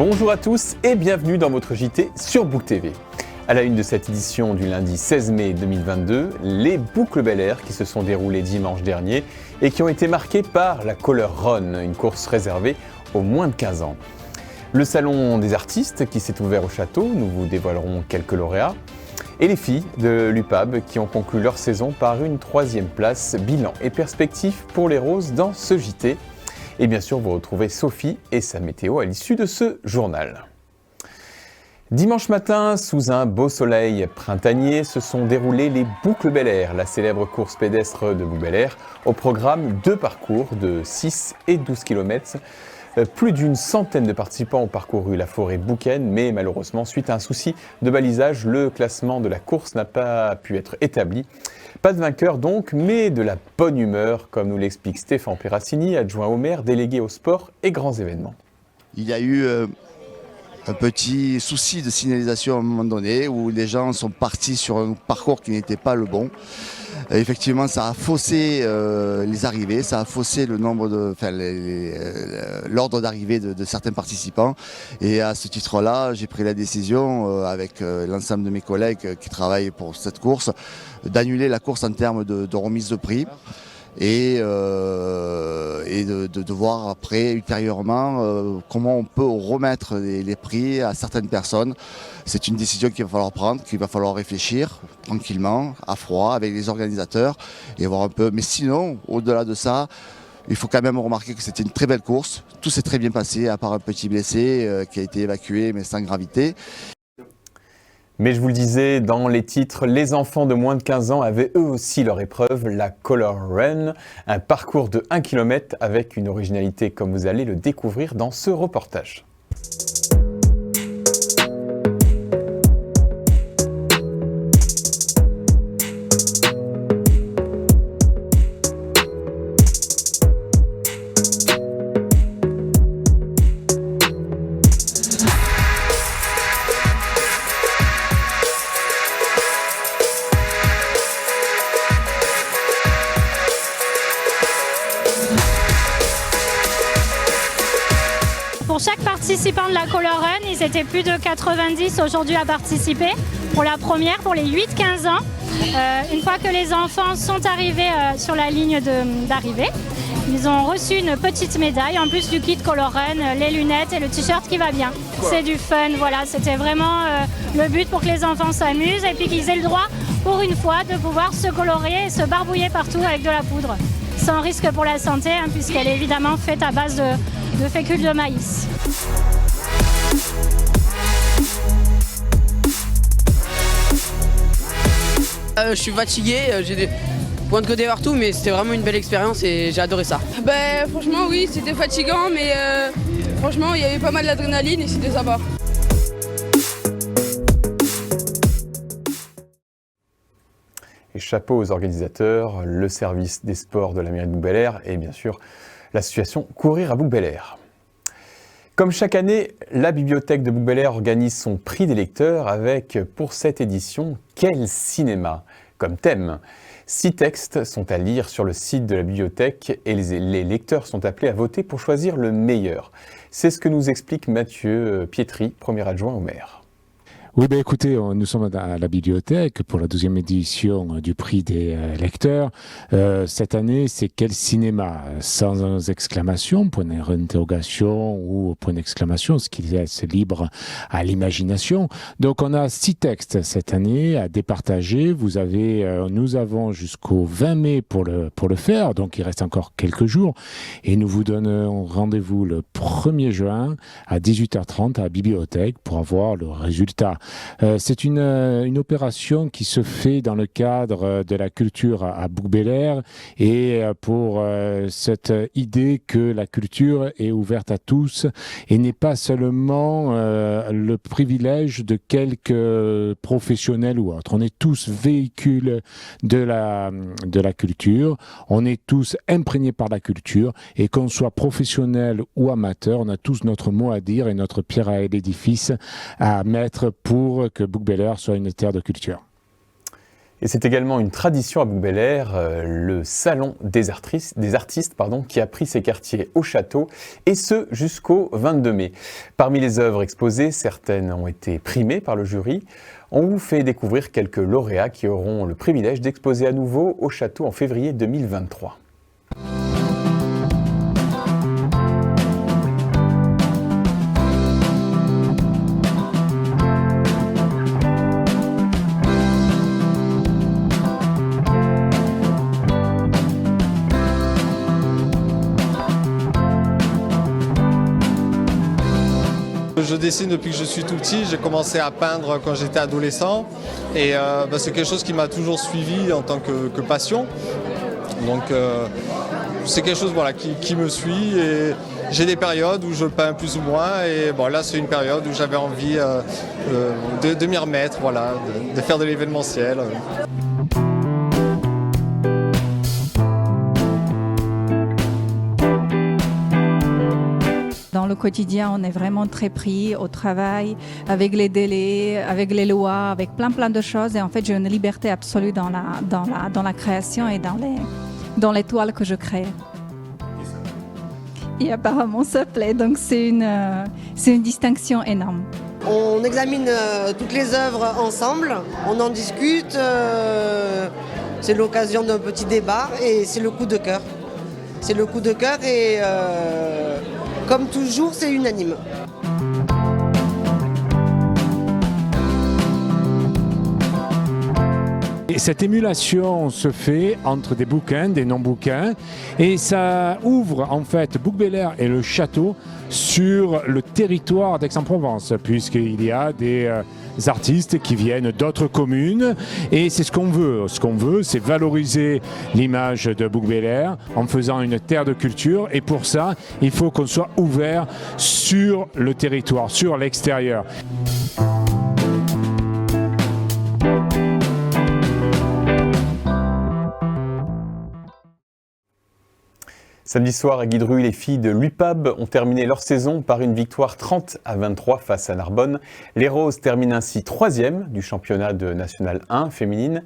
Bonjour à tous et bienvenue dans votre JT sur Book TV. À la une de cette édition du lundi 16 mai 2022, les boucles Bel Air qui se sont déroulées dimanche dernier et qui ont été marquées par la Color Run, une course réservée aux moins de 15 ans. Le salon des artistes qui s'est ouvert au château, nous vous dévoilerons quelques lauréats. Et les filles de l'UPAB qui ont conclu leur saison par une 3e place, bilan et perspective pour les roses dans ce JT. Et bien sûr, vous retrouvez Sophie et sa météo à l'issue de ce journal. Dimanche matin, sous un beau soleil printanier, se sont déroulées les boucles Bel Air, la célèbre course pédestre de Book Bel Air, au programme 2 parcours de 6 et 12 km. Plus d'une centaine de participants ont parcouru la forêt boucaine, mais malheureusement, suite à un souci de balisage, le classement de la course n'a pas pu être établi. Pas de vainqueur donc, mais de la bonne humeur, comme nous l'explique Stéphane Perrassini, adjoint au maire, délégué aux sports et grands événements. Il y a eu un petit souci de signalisation à un moment donné où les gens sont partis sur un parcours qui n'était pas le bon. Effectivement, ça a faussé les arrivées, ça a faussé le nombre l'ordre d'arrivée de certains participants. Et à ce titre-là, j'ai pris la décision avec l'ensemble de mes collègues qui travaillent pour cette course d'annuler la course en termes de remise de prix. Et de voir après ultérieurement comment on peut remettre les prix à certaines personnes. C'est une décision qu'il va falloir prendre, qu'il va falloir réfléchir tranquillement, à froid, avec les organisateurs et voir un peu. Mais sinon, au-delà de ça, il faut quand même remarquer que c'était une très belle course. Tout s'est très bien passé, à part un petit blessé qui a été évacué mais sans gravité. Mais je vous le disais, dans les titres, les enfants de moins de 15 ans avaient eux aussi leur épreuve, la Color Run, un parcours de 1 km avec une originalité comme vous allez le découvrir dans ce reportage. Pour chaque participant de la Color Run, ils étaient plus de 90 aujourd'hui à participer. Pour la première, pour les 8-15 ans, une fois que les enfants sont arrivés sur la ligne d'arrivée, ils ont reçu une petite médaille, en plus du kit Color Run, les lunettes et le t-shirt qui va bien. C'est du fun, voilà, c'était vraiment le but pour que les enfants s'amusent et puis qu'ils aient le droit, pour une fois, de pouvoir se colorer et se barbouiller partout avec de la poudre. Sans risque pour la santé, puisqu'elle est évidemment faite à base de fécule de maïs. Je suis fatigué, j'ai des points de côté partout, mais c'était vraiment une belle expérience et j'ai adoré ça. Franchement oui, c'était fatigant, mais franchement il y avait pas mal d'adrénaline et c'était sympa. Et chapeau aux organisateurs, le service des sports de la mairie de Book Bel Air et bien sûr l'association Courir à Book Bel Air. Comme chaque année, la bibliothèque de Book Bel Air organise son prix des lecteurs avec, pour cette édition, Quel cinéma comme thème. 6 textes sont à lire sur le site de la bibliothèque et les lecteurs sont appelés à voter pour choisir le meilleur. C'est ce que nous explique Mathieu Pietri, premier adjoint au maire. Oui, écoutez, nous sommes à la bibliothèque pour la 12e édition du prix des lecteurs. Cette année, c'est Quel cinéma ? Sans exclamation, point d'interrogation ou point d'exclamation, ce qui laisse libre à l'imagination. Donc, on a 6 textes cette année à départager. Nous avons jusqu'au 20 mai pour le faire, donc il reste encore quelques jours. Et nous vous donnons rendez-vous le 1er juin à 18h30 à la bibliothèque pour avoir le résultat. C'est une opération qui se fait dans le cadre de la culture à Book Bel Air et pour cette idée que la culture est ouverte à tous et n'est pas seulement le privilège de quelques professionnels ou autres. On est tous véhicules de la culture, on est tous imprégnés par la culture et qu'on soit professionnel ou amateur, on a tous notre mot à dire et notre pierre à l'édifice à mettre pour que Book Bel Air soit une terre de culture. Et c'est également une tradition à Bouc-Bel-Air, le salon des artistes qui a pris ses quartiers au château, et ce jusqu'au 22 mai. Parmi les œuvres exposées, certaines ont été primées par le jury. On vous fait découvrir quelques lauréats qui auront le privilège d'exposer à nouveau au château en février 2023. Je dessine depuis que je suis tout petit, j'ai commencé à peindre quand j'étais adolescent et c'est quelque chose qui m'a toujours suivi en tant que passion. Donc c'est quelque chose qui me suit et j'ai des périodes où je peins plus ou moins et là c'est une période où j'avais envie de m'y remettre, de faire de l'événementiel. Dans le quotidien, on est vraiment très pris au travail, avec les délais, avec les lois, avec plein de choses. Et en fait, j'ai une liberté absolue dans la création et dans les toiles que je crée. Et apparemment, ça plaît. Donc, c'est une distinction énorme. On examine toutes les œuvres ensemble, on en discute. C'est l'occasion d'un petit débat et c'est le coup de cœur. C'est le coup de cœur et... comme toujours, c'est unanime. Et cette émulation se fait entre des bouquins, des non-bouquins, et ça ouvre en fait Bouc-Bel-Air et le château sur le territoire d'Aix-en-Provence, puisqu'il y a des artistes qui viennent d'autres communes, et c'est ce qu'on veut. Ce qu'on veut, c'est valoriser l'image de Bouc-Bel-Air en faisant une terre de culture, et pour ça, il faut qu'on soit ouvert sur le territoire, sur l'extérieur. Samedi soir à Guidru, les filles de l'UPAB ont terminé leur saison par une victoire 30-23 face à Narbonne. Les Roses terminent ainsi 3e du championnat de National 1 féminine.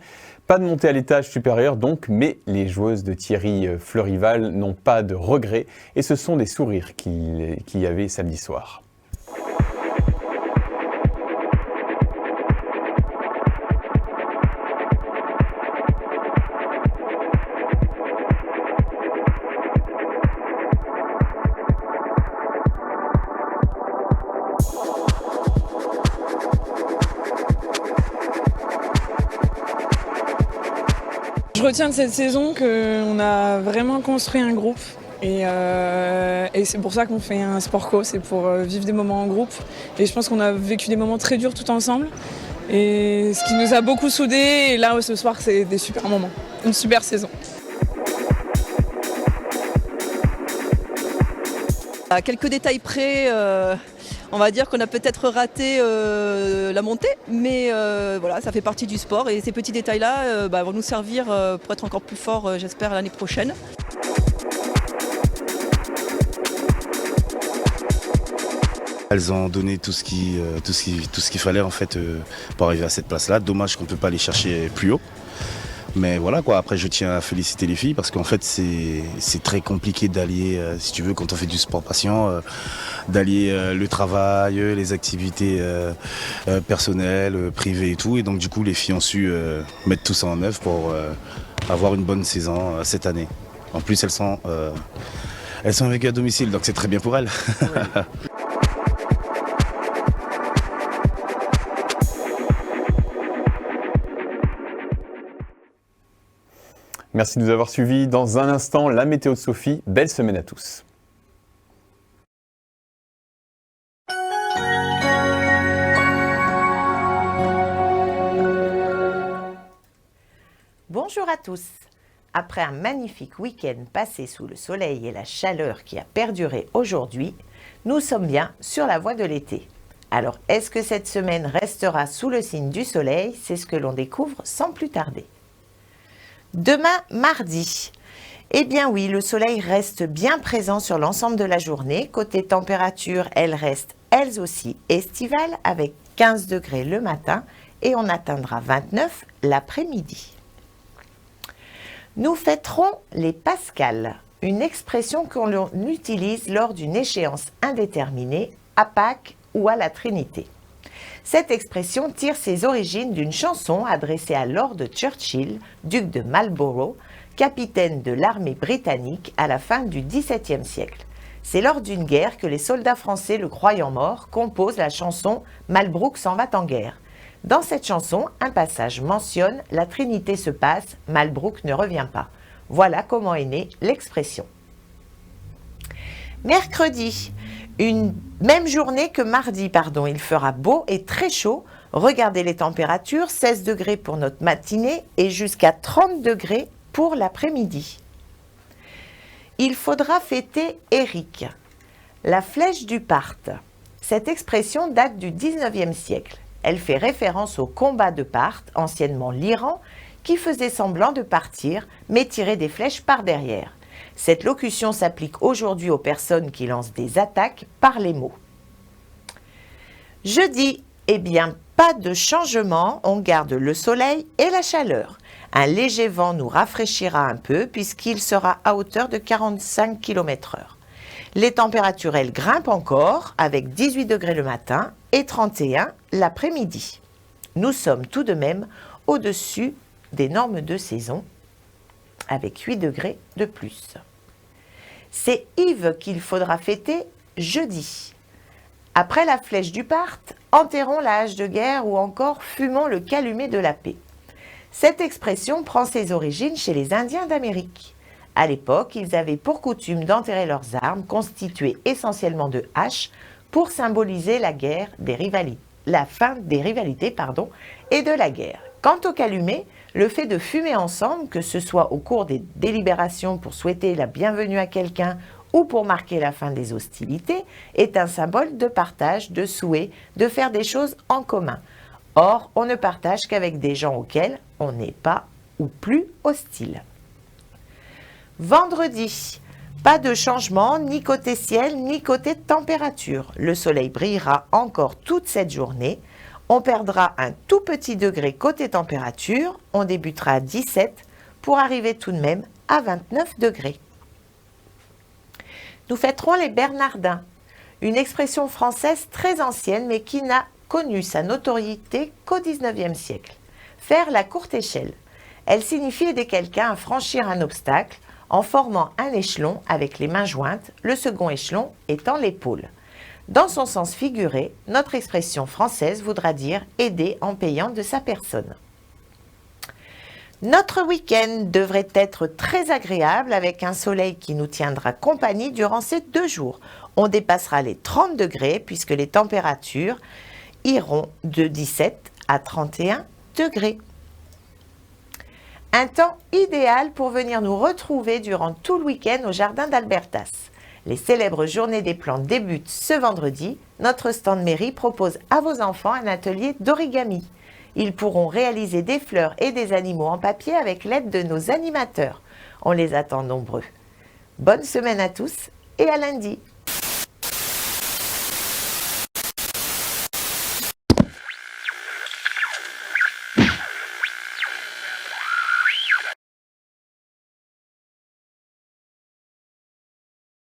Pas de montée à l'étage supérieur donc, mais les joueuses de Thierry Fleurival n'ont pas de regrets et ce sont des sourires qu'il y avait samedi soir. Je retiens de cette saison qu'on a vraiment construit un groupe et c'est pour ça qu'on fait un sport co, c'est pour vivre des moments en groupe et je pense qu'on a vécu des moments très durs tout ensemble et ce qui nous a beaucoup soudés et là ce soir c'est des super moments, une super saison. À quelques détails près, on va dire qu'on a peut-être raté la montée, mais voilà, ça fait partie du sport et ces petits détails-là vont nous servir pour être encore plus forts, j'espère, l'année prochaine. Elles ont donné tout ce qu'il fallait en fait pour arriver à cette place-là. Dommage qu'on ne peut pas aller chercher plus haut. Mais voilà quoi, après je tiens à féliciter les filles parce qu'en fait c'est très compliqué d'allier, si tu veux, quand on fait du sport passion, d'allier le travail, les activités personnelles, privées et tout. Et donc du coup les filles ont su mettre tout ça en œuvre pour avoir une bonne saison cette année. En plus elles sont vécues à domicile, donc c'est très bien pour elles. Oui. Merci de nous avoir suivis. Dans un instant, la météo de Sophie. Belle semaine à tous. Bonjour à tous. Après un magnifique week-end passé sous le soleil et la chaleur qui a perduré aujourd'hui, nous sommes bien sur la voie de l'été. Alors, est-ce que cette semaine restera sous le signe du soleil? C'est ce que l'on découvre sans plus tarder. Demain, mardi. Eh bien oui, le soleil reste bien présent sur l'ensemble de la journée. Côté température, elles restent elles aussi estivales avec 15 degrés le matin et on atteindra 29 l'après-midi. Nous fêterons les Pascales, une expression qu'on utilise lors d'une échéance indéterminée, à Pâques ou à la Trinité. Cette expression tire ses origines d'une chanson adressée à Lord Churchill, duc de Marlborough, capitaine de l'armée britannique à la fin du XVIIe siècle. C'est lors d'une guerre que les soldats français, le croyant mort, composent la chanson « Malbrook s'en va en guerre ». Dans cette chanson, un passage mentionne « La Trinité se passe, Malbrook ne revient pas ». Voilà comment est née l'expression. Mercredi, même journée que mardi, il fera beau et très chaud. Regardez les températures, 16 degrés pour notre matinée et jusqu'à 30 degrés pour l'après-midi. Il faudra fêter Éric, la flèche du Parthe. Cette expression date du 19e siècle. Elle fait référence au combat de Parthe, anciennement l'Iran, qui faisait semblant de partir, mais tirait des flèches par derrière. Cette locution s'applique aujourd'hui aux personnes qui lancent des attaques par les mots. Jeudi, pas de changement, on garde le soleil et la chaleur. Un léger vent nous rafraîchira un peu puisqu'il sera à hauteur de 45 km/h. Les températures, elles, grimpent encore avec 18 degrés le matin et 31 l'après-midi. Nous sommes tout de même au-dessus des normes de saison avec 8 degrés de plus. C'est Yves qu'il faudra fêter jeudi. Après la flèche du Parthe, enterrons la hache de guerre ou encore fumons le calumet de la paix. Cette expression prend ses origines chez les Indiens d'Amérique. À l'époque, ils avaient pour coutume d'enterrer leurs armes, constituées essentiellement de haches, pour symboliser la fin des rivalités et de la guerre. Quant au calumet, le fait de fumer ensemble, que ce soit au cours des délibérations pour souhaiter la bienvenue à quelqu'un ou pour marquer la fin des hostilités, est un symbole de partage, de souhait, de faire des choses en commun. Or, on ne partage qu'avec des gens auxquels on n'est pas ou plus hostile. Vendredi, pas de changement ni côté ciel ni côté température. Le soleil brillera encore toute cette journée. On perdra un tout petit degré côté température. On débutera à 17 pour arriver tout de même à 29 degrés. Nous fêterons les Bernardins, une expression française très ancienne mais qui n'a connu sa notoriété qu'au XIXe siècle. Faire la courte échelle. Elle signifie aider quelqu'un à franchir un obstacle en formant un échelon avec les mains jointes, le second échelon étant l'épaule. Dans son sens figuré, notre expression française voudra dire aider en payant de sa personne. Notre week-end devrait être très agréable avec un soleil qui nous tiendra compagnie durant ces 2 jours. On dépassera les 30 degrés puisque les températures iront de 17 à 31 degrés. Un temps idéal pour venir nous retrouver durant tout le week-end au jardin d'Albertas. Les célèbres journées des plantes débutent ce vendredi. Notre stand mairie propose à vos enfants un atelier d'origami. Ils pourront réaliser des fleurs et des animaux en papier avec l'aide de nos animateurs. On les attend nombreux. Bonne semaine à tous et à lundi.